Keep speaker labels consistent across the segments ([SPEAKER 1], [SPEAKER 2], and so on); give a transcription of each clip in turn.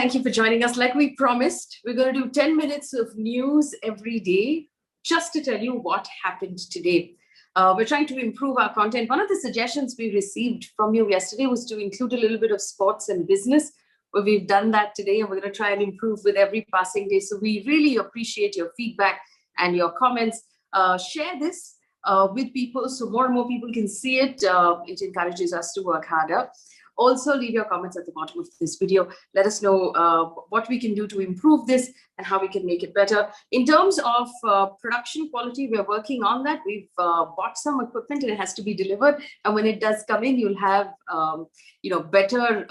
[SPEAKER 1] Thank you for joining us. Like we promised, we're going to do 10 minutes of news every day just to tell you what happened today. We're trying to improve our content. One of the suggestions we received from you yesterday was to include a little bit of sports and business. Well, we've done that today, and we're going to try and improve with every passing day. So we really appreciate your feedback and your comments. Share this with people so more and more people can see it. It encourages us to work harder. Also, leave your comments at the bottom of this video. Let us know what we can do to improve this and how we can make it better. In terms of production quality, we're working on that. We've bought some equipment and it has to be delivered. And when it does come in, you'll have, better,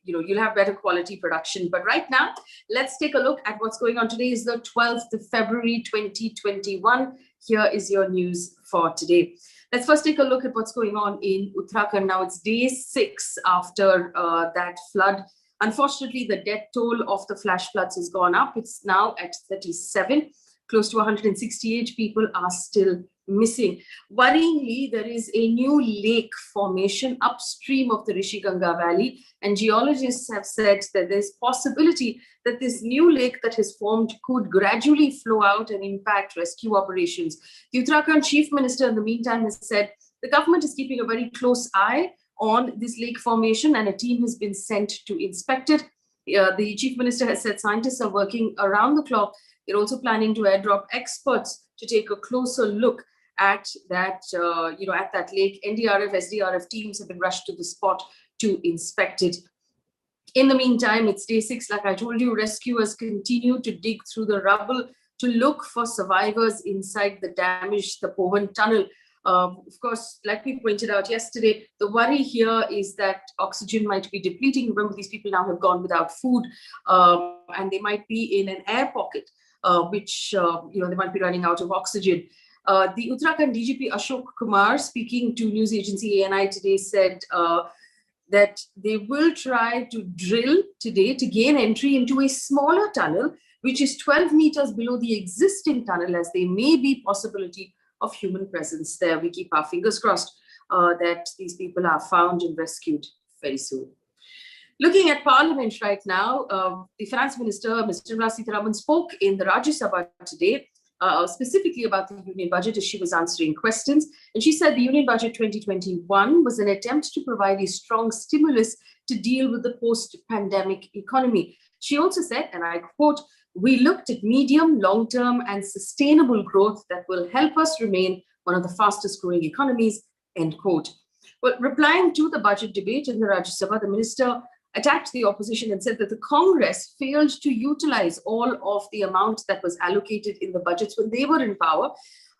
[SPEAKER 1] you'll have better quality production. But right now, let's take a look at what's going on. Today is the 12th of February, 2021. Here is your news for today. Let's first take a look at what's going on in Uttarakhand. Now it's day 6 after that flood. Unfortunately, the death toll of the flash floods has gone up. It's now at 37. Close to 168 people are still missing. Worryingly, there is a new lake formation upstream of the Rishi Ganga Valley, and geologists have said that there's possibility that this new lake that has formed could gradually flow out and impact rescue operations. The Uttarakhand Chief Minister, in the meantime, has said the government is keeping a very close eye on this lake formation, and a team has been sent to inspect it. The Chief Minister has said scientists are working around the clock. They're also planning to airdrop experts to take a closer look at that, at that lake. NDRF, SDRF teams have been rushed to the spot to inspect it. In the meantime, it's day 6. Like I told you, rescuers continue to dig through the rubble to look for survivors inside the damaged Tapovan tunnel. Of course, like we pointed out yesterday, the worry here is that oxygen might be depleting. Remember, these people now have gone without food, and they might be in an air pocket, which they might be running out of oxygen. The Uttarakhand DGP Ashok Kumar, speaking to news agency ANI today, said that they will try to drill today to gain entry into a smaller tunnel, which is 12 meters below the existing tunnel, as there may be possibility of human presence there. We keep our fingers crossed that these people are found and rescued very soon. Looking at Parliament right now, the Finance Minister, Ms. Nirmala Sitharaman, spoke in the Rajya Sabha today, specifically about the Union Budget as she was answering questions. And she said the Union Budget 2021 was an attempt to provide a strong stimulus to deal with the post-pandemic economy. She also said, and I quote, "We looked at medium, long-term and sustainable growth that will help us remain one of the fastest growing economies," end quote. Well, replying to the budget debate in the Rajya Sabha, the minister attacked the opposition and said that the Congress failed to utilize all of the amount that was allocated in the budgets when they were in power.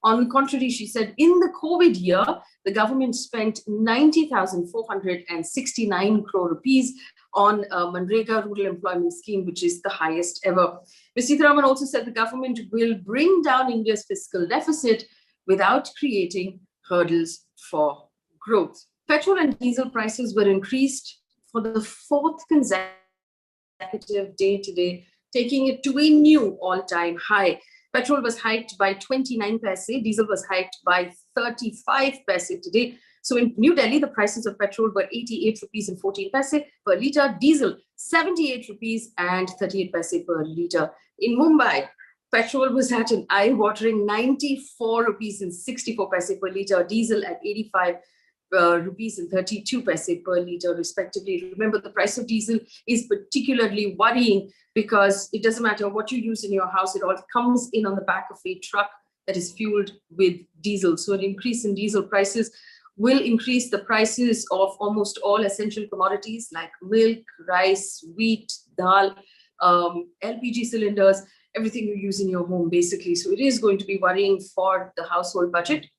[SPEAKER 1] On the contrary, she said, in the COVID year, the government spent 90,469 crore rupees on Manrega Rural Employment Scheme, which is the highest ever. Ms. Sitharaman also said the government will bring down India's fiscal deficit without creating hurdles for growth. Petrol and diesel prices were increased for the 4th consecutive day today, taking it to a new all-time high. Petrol was hiked by 29 paise, diesel was hiked by 35 paise today. So in New Delhi, the prices of petrol were 88 rupees and 14 paise per litre, diesel 78 rupees and 38 paise per litre. In Mumbai, petrol was at an eye-watering 94 rupees and 64 paise per litre, diesel at 85 rupees and 32 paise per litre respectively. Remember, the price of diesel is particularly worrying because it doesn't matter what you use in your house, it all comes in on the back of a truck that is fueled with diesel. So an increase in diesel prices will increase the prices of almost all essential commodities like milk, rice, wheat, dal, LPG cylinders, everything you use in your home basically. So it is going to be worrying for the household budget.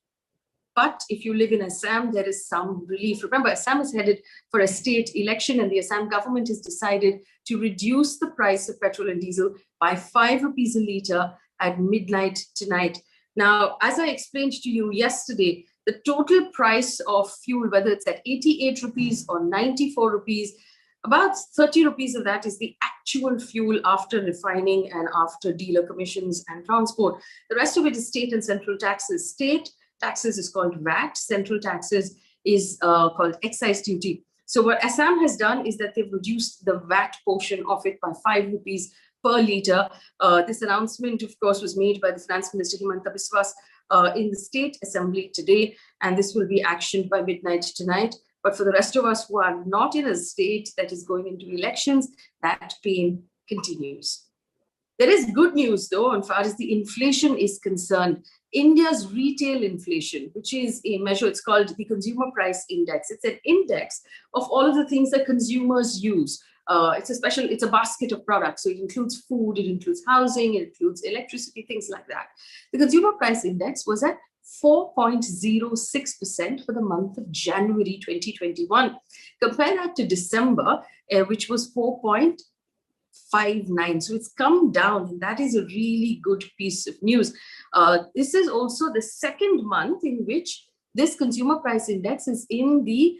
[SPEAKER 1] But if you live in Assam, there is some relief. Remember, Assam is headed for a state election, and the Assam government has decided to reduce the price of petrol and diesel by 5 rupees a litre at midnight tonight. Now, as I explained to you yesterday, the total price of fuel, whether it's at 88 rupees or 94 rupees, about 30 rupees of that is the actual fuel after refining and after dealer commissions and transport. The rest of it is state and central taxes. State taxes is called VAT, central taxes is called excise duty. So what Assam has done is that they've reduced the VAT portion of it by 5 rupees per litre. This announcement, of course, was made by the Finance Minister Himanta Biswas in the State Assembly today, and this will be actioned by midnight tonight. But for the rest of us who are not in a state that is going into elections, that pain continues. There is good news, though, as far as the inflation is concerned. India's retail inflation, which is a measure, it's called the Consumer Price Index. It's an index of all of the things that consumers use. It's a basket of products. So it includes food, it includes housing, it includes electricity, things like that. The Consumer Price Index was at 4.06% for the month of January 2021. Compare that to December, which was 4.59. So it's come down, and that is a really good piece of news. This is also the second month in which this consumer price index is in the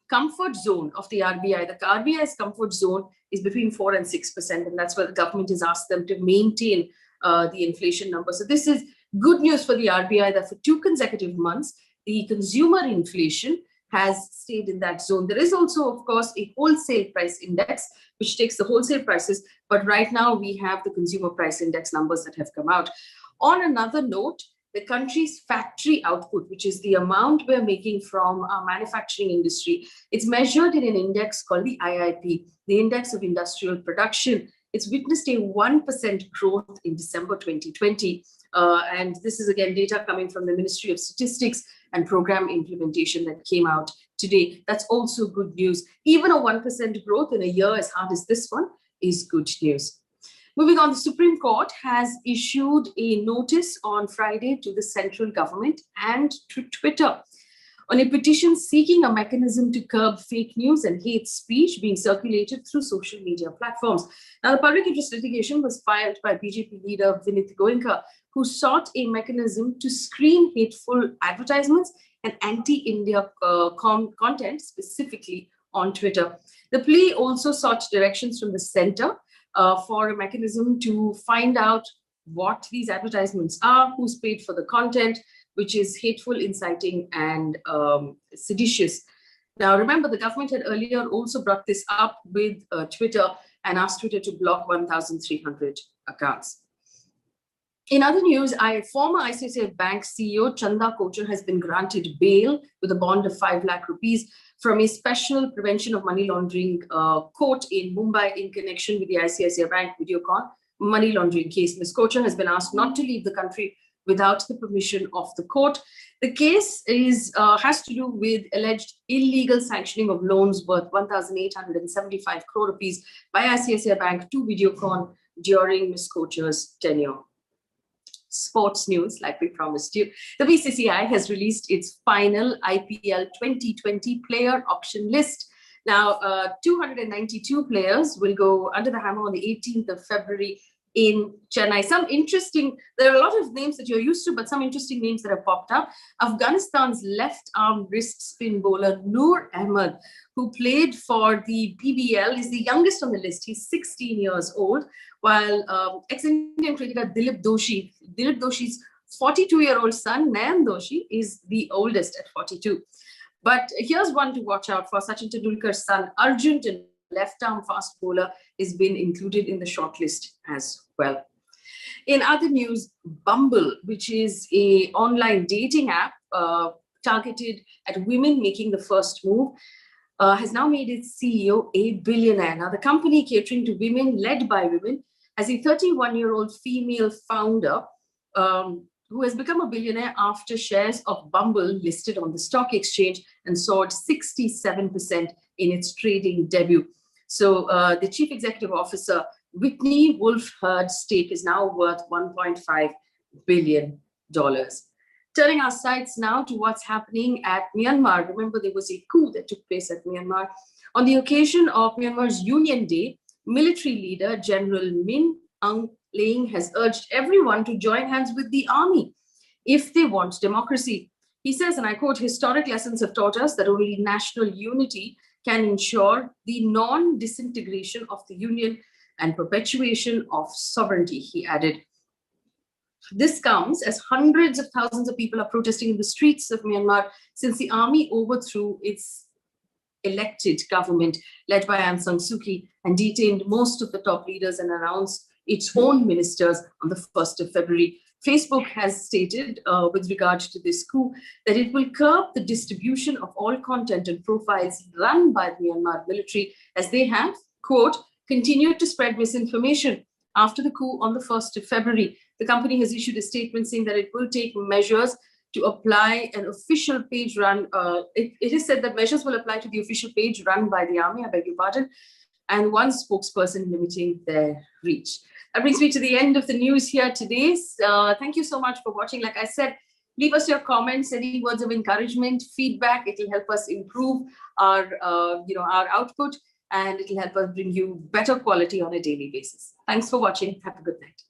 [SPEAKER 1] comfort zone of the RBI. The RBI's comfort zone is between 4 and 6%, and that's where the government has asked them to maintain the inflation number. So this is good news for the RBI that for 2 consecutive months, the consumer inflation has stayed in that zone. There is also, of course, a wholesale price index, which takes the wholesale prices. But right now, we have the consumer price index numbers that have come out. On another note, the country's factory output, which is the amount we're making from our manufacturing industry, it's measured in an index called the IIP, the Index of Industrial Production. It's witnessed a 1% growth in December 2020. And this is, again, data coming from the Ministry of Statistics and Program Implementation that came out today. That's also good news. Even a 1% growth in a year as hard as this one is good news. Moving on, the Supreme Court has issued a notice on Friday to the central government and to Twitter on a petition seeking a mechanism to curb fake news and hate speech being circulated through social media platforms. Now, the public interest litigation was filed by BJP leader Vinit Goenka, who sought a mechanism to screen hateful advertisements and anti-India content, specifically on Twitter. The plea also sought directions from the center for a mechanism to find out what these advertisements are, who's paid for the content, which is hateful, inciting, and seditious. Now, remember, the government had earlier also brought this up with Twitter and asked Twitter to block 1,300 accounts. In other news, former ICICI Bank CEO Chanda Kochhar has been granted bail with a bond of 5 lakh rupees from a special prevention of money laundering court in Mumbai in connection with the ICICI Bank Videocon money laundering case. Ms. Kochhar has been asked not to leave the country without the permission of the court. The case has to do with alleged illegal sanctioning of loans worth 1,875 crore rupees by ICICI Bank to Videocon during Ms. Kochhar's tenure. Sports news, like we promised you. The BCCI has released its final IPL 2020 player auction list. Now, 292 players will go under the hammer on the 18th of February in Chennai. There are a lot of names that you're used to, but some interesting names that have popped up. Afghanistan's left arm wrist spin bowler Noor Ahmed, who played for the PBL, is the youngest on the list. He's 16 years old, while ex-Indian cricketer Dilip Doshi's 42-year-old son, Nayan Doshi, is the oldest at 42. But here's one to watch out for. Sachin Tendulkar's son, Arjun, left-arm fast bowler, has been included in the shortlist as well. In other news, Bumble, which is an online dating app targeted at women making the first move, has now made its CEO a billionaire. Now, the company catering to women, led by women, has a 31-year-old female founder who has become a billionaire after shares of Bumble listed on the stock exchange and soared 67% in its trading debut. So the chief executive officer, Whitney, Wolfe Heard's stake is now worth $1.5 billion. Turning our sights now to what's happening at Myanmar. Remember, there was a coup that took place at Myanmar. On the occasion of Myanmar's Union Day, military leader General Min Aung Hlaing has urged everyone to join hands with the army if they want democracy. He says, and I quote, "Historic lessons have taught us that only national unity can ensure the non-disintegration of the Union and perpetuation of sovereignty," he added. This comes as hundreds of thousands of people are protesting in the streets of Myanmar since the army overthrew its elected government led by Aung San Suu Kyi and detained most of the top leaders and announced its own ministers on the 1st of February. Facebook has stated with regard to this coup that it will curb the distribution of all content and profiles run by the Myanmar military as they have, quote, continued to spread misinformation. After the coup on the 1st of February, the company has issued a statement saying that it will take measures to apply an official page run. It is said that measures will apply to the official page run by the army, I beg your pardon, and one spokesperson limiting their reach. That brings me to the end of the news here today. Thank you so much for watching. Like I said, leave us your comments, any words of encouragement, feedback. It will help us improve our output, and it will help us bring you better quality on a daily basis. Thanks for watching. Have a good night.